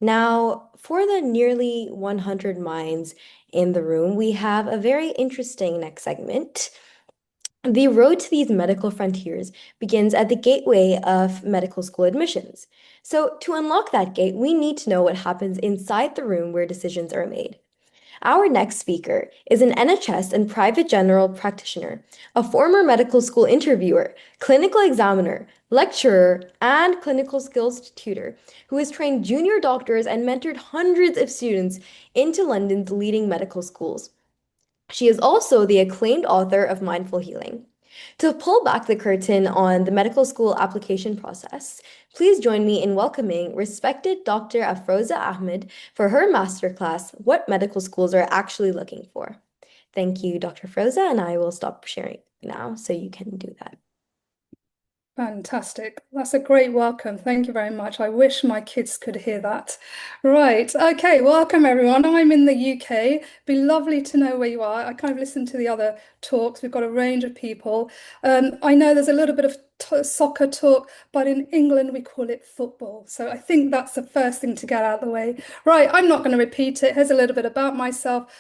Now, for the nearly 100 minds in the room, we have a very interesting next segment. The road to these medical frontiers begins at the gateway of medical school admissions. So, to unlock that gate, we need to know what happens inside the room where decisions are made. Our next speaker is an NHS and private general practitioner, a former medical school interviewer, clinical examiner, lecturer, and clinical skills tutor who has trained junior doctors and mentored hundreds of students into London's leading medical schools. She is also the acclaimed author of Mindful Healing. To pull back the curtain on the medical school application process, please join me in welcoming respected Dr. Afrosa Ahmed for her masterclass, What Medical Schools Are Actually Looking For. Thank you, Dr. Afrosa, and I will stop sharing now so you can do that. Fantastic. That's a great welcome. Thank you very much. I wish my kids could hear that. Right. Okay. Welcome, everyone. I'm in the UK. Be lovely to know where you are. I kind of listened to the other talks. We've got a range of people. I know there's a little bit of soccer talk, but in England we call it football. So I think that's the first thing to get out of the way. Right. I'm not going to repeat it. Here's a little bit about myself.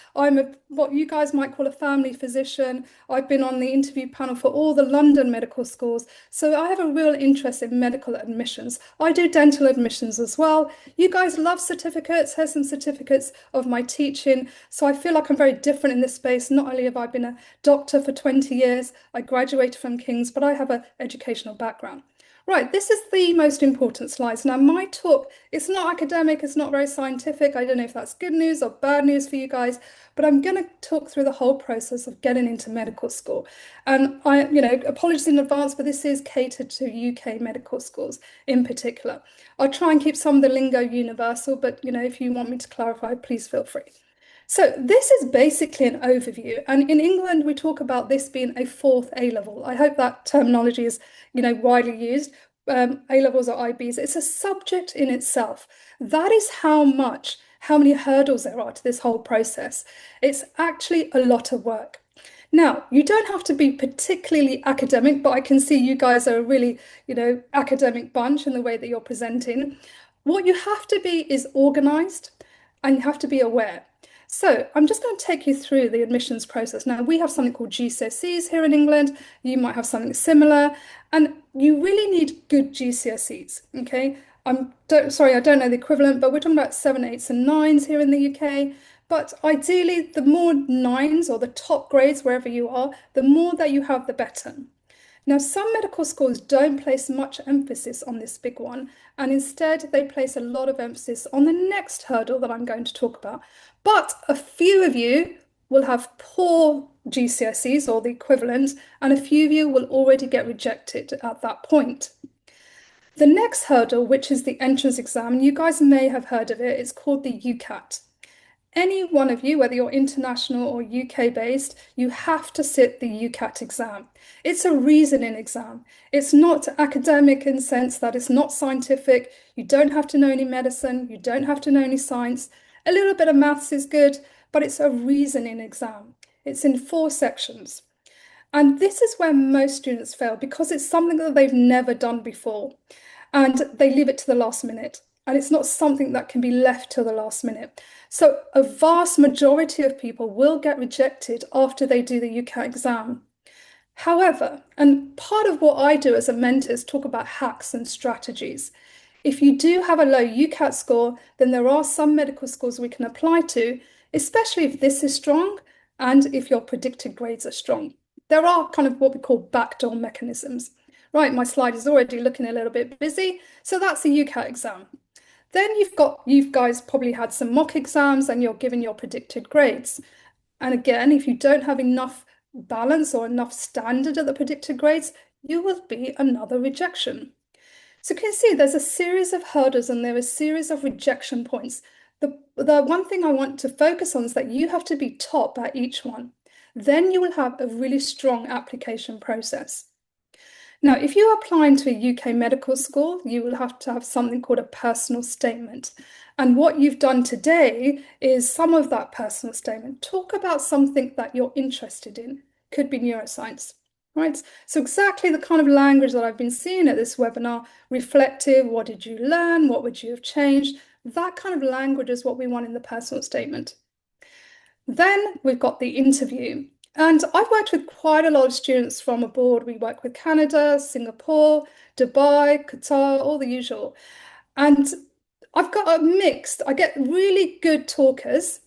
What you guys might call a family physician. I've been on the interview panel for all the London medical schools. So I have a real interest in medical admissions. I do dental admissions as well. You guys love certificates. Here's some certificates of my teaching. So I feel like I'm very different in this space. Not only have I been a doctor for 20 years, I graduated from King's, but I have an educational background. Right, this is the most important slides. Now, my talk, it's not academic, it's not very scientific. I don't know if that's good news or bad news for you guys, but I'm going to talk through the whole process of getting into medical school. And apologies in advance, but this is catered to UK medical schools in particular. I'll try and keep some of the lingo universal, but if you want me to clarify, please feel free. So this is basically an overview. And in England, we talk about this being a fourth A-level. I hope that terminology is, widely used. A-levels or IBs. It's a subject in itself. That is how many hurdles there are to this whole process. It's actually a lot of work. Now, you don't have to be particularly academic, but I can see you guys are a really, academic bunch in the way that you're presenting. What you have to be is organized and you have to be aware. So I'm just going to take you through the admissions process. Now, we have something called GCSEs here in England. You might have something similar, and you really need good GCSEs, okay? Sorry, I don't know the equivalent, but we're talking about 7, 8s and 9s here in the UK. But ideally, the more 9s or the top grades, wherever you are, the more that you have, the better. Now, some medical schools don't place much emphasis on this big one, and instead they place a lot of emphasis on the next hurdle that I'm going to talk about. But a few of you will have poor GCSEs or the equivalent, and a few of you will already get rejected at that point. The next hurdle, which is the entrance exam, you guys may have heard of it, it's called the UCAT. Any one of you, whether you're international or UK based, you have to sit the UCAT exam. It's a reasoning exam. It's not academic in the sense that it's not scientific. You don't have to know any medicine. You don't have to know any science. A little bit of maths is good, but it's a reasoning exam. It's in 4 sections. And this is where most students fail because it's something that they've never done before. And they leave it to the last minute. And it's not something that can be left till the last minute. So a vast majority of people will get rejected after they do the UCAT exam. However, and part of what I do as a mentor is talk about hacks and strategies. If you do have a low UCAT score, then there are some medical schools we can apply to, especially if this is strong and if your predicted grades are strong. There are kind of what we call backdoor mechanisms. Right, my slide is already looking a little bit busy. So that's the UCAT exam. Then you guys probably had some mock exams and you're given your predicted grades. And again, if you don't have enough balance or enough standard at the predicted grades, you will be another rejection. So you can see there's a series of hurdles and there are a series of rejection points. The one thing I want to focus on is that you have to be top at each one. Then you will have a really strong application process. Now, if you apply into a UK medical school, you will have to have something called a personal statement. And what you've done today is some of that personal statement. Talk about something that you're interested in. Could be neuroscience, right? So exactly the kind of language that I've been seeing at this webinar, reflective, what did you learn? What would you have changed? That kind of language is what we want in the personal statement. Then we've got the interview. And I've worked with quite a lot of students from abroad. We work with Canada, Singapore, Dubai, Qatar, all the usual. And I've got a mixed, I get really good talkers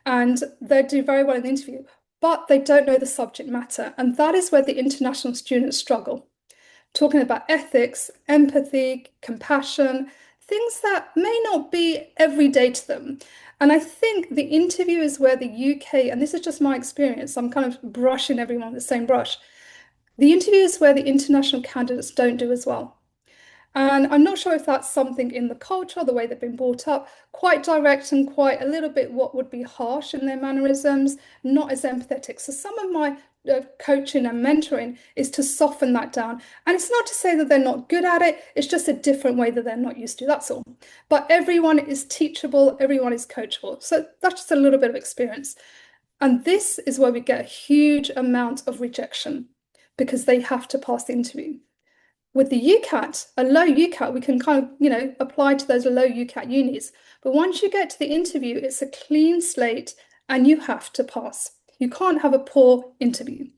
and they do very well in the interview, but they don't know the subject matter. And that is where the international students struggle. Talking about ethics, empathy, compassion, things that may not be every day to them. And I think the interview is where the UK, and this is just my experience, I'm kind of brushing everyone with the same brush. The interview is where the international candidates don't do as well. And I'm not sure if that's something in the culture, the way they've been brought up, quite direct and quite a little bit what would be harsh in their mannerisms, not as empathetic. So some of my coaching and mentoring is to soften that down. And it's not to say that they're not good at it, it's just a different way that they're not used to, that's all. But everyone is teachable, everyone is coachable. So that's just a little bit of experience. And this is where we get a huge amount of rejection because they have to pass the interview. With the UCAT, a low UCAT, we can kind of, apply to those low UCAT unis. But once you get to the interview, it's a clean slate and you have to pass. You can't have a poor interview.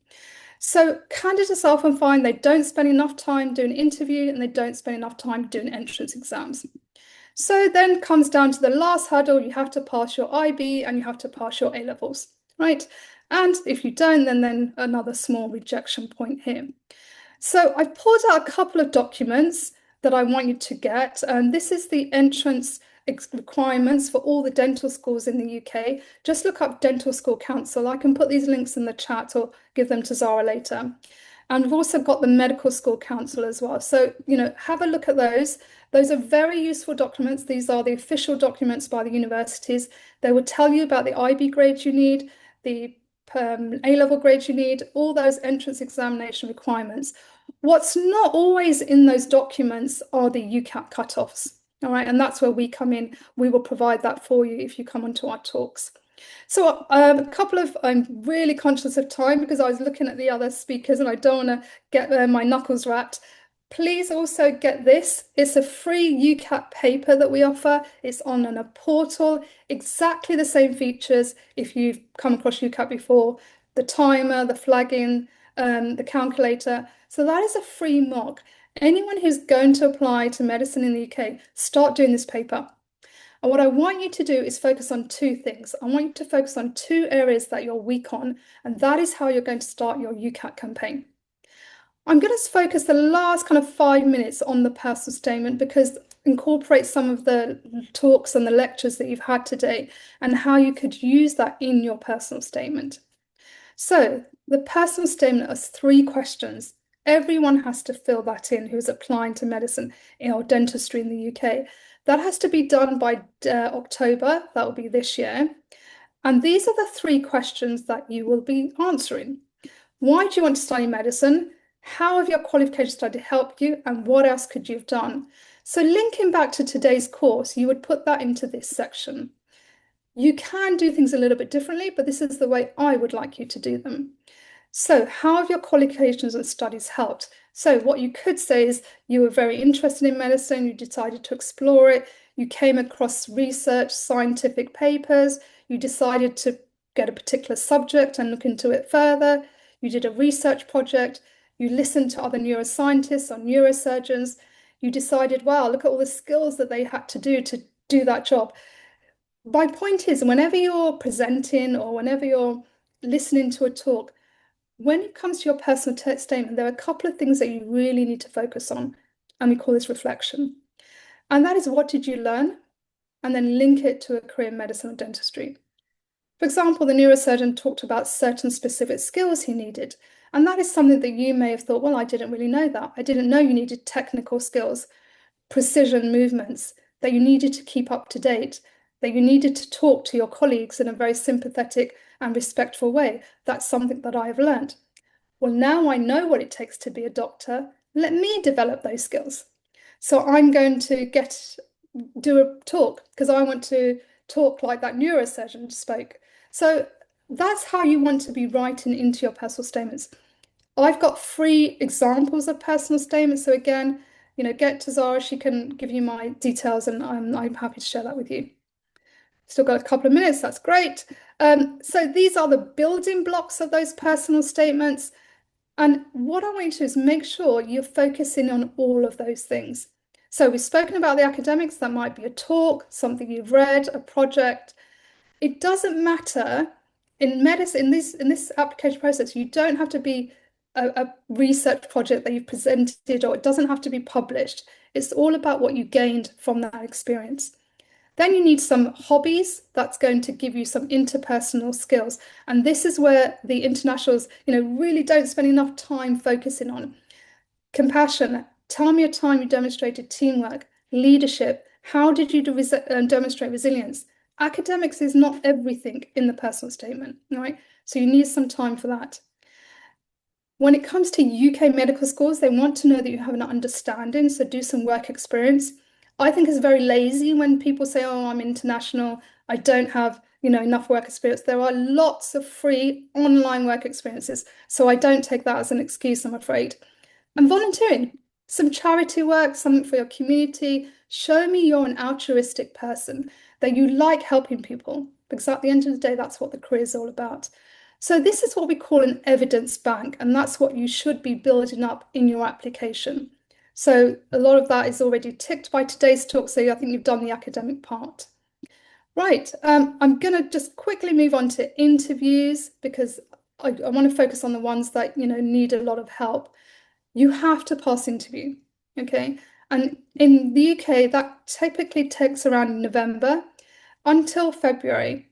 So candidates often find they don't spend enough time doing interview and they don't spend enough time doing entrance exams. So then comes down to the last hurdle, you have to pass your IB and you have to pass your A-levels, right? And if you don't, then another small rejection point here. So I've pulled out a couple of documents that I want you to get. And this is the entrance requirements for all the dental schools in the UK. Just look up Dental School Council. I can put these links in the chat or give them to Zara later. And we've also got the Medical School Council as well. So, have a look at those. Those are very useful documents. These are the official documents by the universities. They will tell you about the IB grades you need, the A-level grades you need, all those entrance examination requirements. What's not always in those documents are the UCAT cutoffs. All right, and that's where we come in. We will provide that for you if you come onto our talks. So I'm really conscious of time because I was looking at the other speakers and I don't want to get my knuckles wrapped. Please also get this. It's a free UCAT paper that we offer. It's on a portal, exactly the same features if you've come across UCAT before, the timer, the flagging, the calculator. So that is a free mock. Anyone who's going to apply to medicine in the UK, start doing this paper. And what I want you to do is focus on two things. I want you to focus on two areas that you're weak on, and that is how you're going to start your UCAT campaign. I'm going to focus the last kind of 5 minutes on the personal statement because incorporate some of the talks and the lectures that you've had today and how you could use that in your personal statement. So the personal statement has 3 questions. Everyone has to fill that in who's applying to medicine or dentistry in the UK. That has to be done by October. That will be this year. And these are the 3 questions that you will be answering. Why do you want to study medicine? How have your qualification study helped you? And what else could you have done? So linking back to today's course, you would put that into this section. You can do things a little bit differently, but this is the way I would like you to do them. So how have your qualifications and studies helped? So what you could say is you were very interested in medicine, you decided to explore it, you came across research, scientific papers, you decided to get a particular subject and look into it further, you did a research project, you listened to other neuroscientists or neurosurgeons, you decided, wow, look at all the skills that they had to do that job. My point is, whenever you're presenting or whenever you're listening to a talk, when it comes to your personal statement, there are a couple of things that you really need to focus on, and we call this reflection. And that is, what did you learn? And then link it to a career in medicine or dentistry. For example, the neurosurgeon talked about certain specific skills he needed. And that is something that you may have thought, well, I didn't really know that. I didn't know you needed technical skills, precision movements, that you needed to keep up to date, that you needed to talk to your colleagues in a very sympathetic and respectful way. That's something that I have learned. Well, now I know what it takes to be a doctor. Let me develop those skills. So I'm going to do a talk because I want to talk like that neurosurgeon spoke. So that's how you want to be writing into your personal statements. I've got 3 examples of personal statements. So again, get to Zara, she can give you my details and I'm happy to share that with you. Still got a couple of minutes, that's great. So these are the building blocks of those personal statements. And what I want you to do is make sure you're focusing on all of those things. So we've spoken about the academics, that might be a talk, something you've read, a project. It doesn't matter in medicine, in this application process, you don't have to be a research project that you've presented, or it doesn't have to be published. It's all about what you gained from that experience. Then you need some hobbies that's going to give you some interpersonal skills. And this is where the internationals, really don't spend enough time focusing on. Compassion. Tell me a time you demonstrated teamwork, leadership. How did you demonstrate resilience? Academics is not everything in the personal statement, right? So you need some time for that. When it comes to UK medical schools, they want to know that you have an understanding, so do some work experience. I think it's very lazy when people say, oh, I'm international, I don't have, enough work experience. There are lots of free online work experiences, so I don't take that as an excuse, I'm afraid. And volunteering, some charity work, something for your community. Show me you're an altruistic person, that you like helping people, because at the end of the day, that's what the career is all about. So this is what we call an evidence bank, and that's what you should be building up in your application. So a lot of that is already ticked by today's talk, so I think you've done the academic part. Right, I'm going to just quickly move on to interviews because I want to focus on the ones that need a lot of help. You have to pass interview, okay? And in the UK, that typically takes around November until February.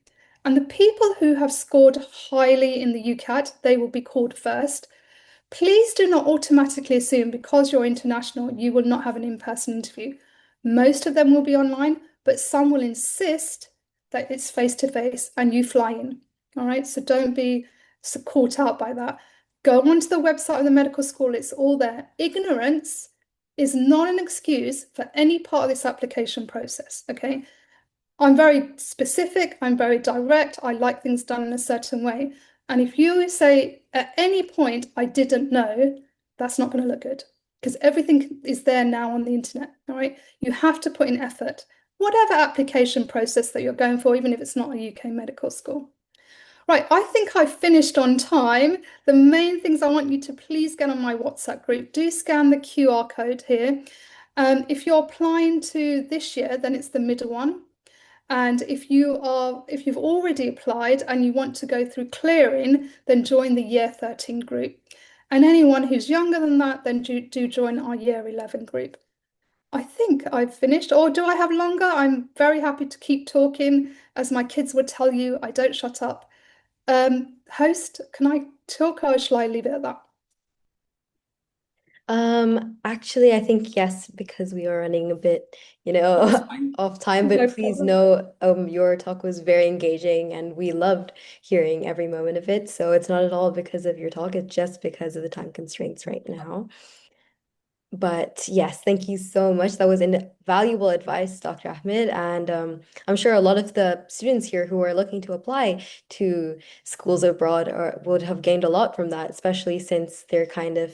And the people who have scored highly in the UCAT, they will be called first. Please do not automatically assume because you're international, you will not have an in-person interview. Most of them will be online, but some will insist that it's face-to-face and you fly in. All right, so don't be so caught out by that. Go onto the website of the medical school, it's all there. Ignorance is not an excuse for any part of this application process, okay? I'm very specific, I'm very direct, I like things done in a certain way. And if you say at any point, I didn't know, that's not going to look good because everything is there now on the internet, all right? You have to put in effort, whatever application process that you're going for, even if it's not a UK medical school. Right, I think I've finished on time. The main things I want you to please get on my WhatsApp group. Do scan the QR code here. If you're applying to this year, then it's the middle one. And if you've already applied and you want to go through clearing, then join the year 13 group. And anyone who's younger than that, then do join our year 11 group. I think I've finished, or do I have longer? I'm very happy to keep talking. As my kids would tell you, I don't shut up. Host, can I talk or shall I leave it at that? Actually, I think yes, because we are running a bit, That's fine. off time, No but please problem. know, your talk was very engaging and we loved hearing every moment of it. So it's not at all because of your talk, it's just because of the time constraints right now. But yes, thank you so much. That was invaluable advice, Dr. Ahmed. And I'm sure a lot of the students here who are looking to apply to schools abroad would have gained a lot from that, especially since they're kind of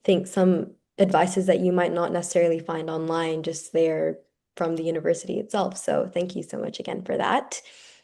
think some advices that you might not necessarily find online, just there from the university itself. So thank you so much again for that.